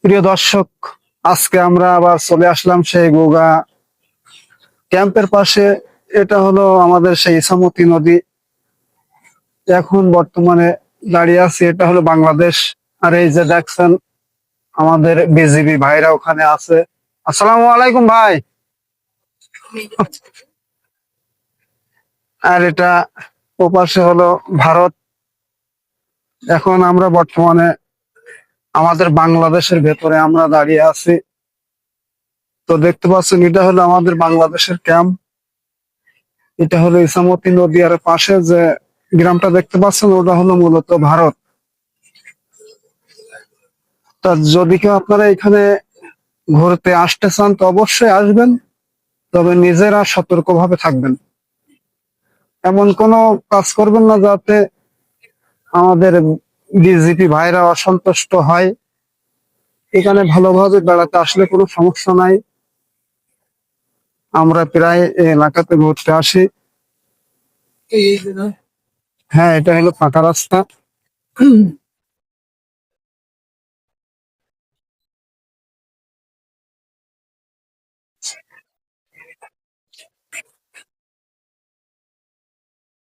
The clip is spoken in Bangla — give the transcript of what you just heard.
প্রিয় দর্শক, আজকে আমরা আবার চলে আসলাম সেই গোগা ক্যাম্পের পাশে। এটা হলো আমাদের সেই ইছামতি নদী। এখন বর্তমানে দাঁড়িয়ে আছি, এটা হলো বাংলাদেশ। আর এই যে দেখছেন আমাদের বিজিবি ভাইরা ওখানে আছে। আসসালামু আলাইকুম ভাই। আর এটা ওপাশে হলো ভারত। এখন আমরা বর্তমানে আমাদের বাংলাদেশের ভেতরে আমরা দাঁড়িয়ে আছি। তো দেখতে পাচ্ছেন এটা হলো আমাদের বাংলাদেশের ক্যাম্প। এটা হলো ইছামতি নদী, আর পাশে যে গ্রামটা দেখতে পাচ্ছেন ওটা হলো মূলত ভারত। তা যদি কেউ আপনারা এখানে ঘুরতে আসতে চান তো অবশ্যই আসবেন, তবে নিজেরা সতর্কভাবে থাকবেন। এমন কোনো কাজ করবেন না যাতে আমাদের বিজেপি ভাইরা অসন্তুষ্ট হয়। এখানে ভালোভাবে বেড়াতে আসলে কোনো সমস্যা নাই। আমরা প্রায় এই এলাকাতে ঘুরতে আসি। হ্যাঁ, এটা হলো ফাঁকা রাস্তা।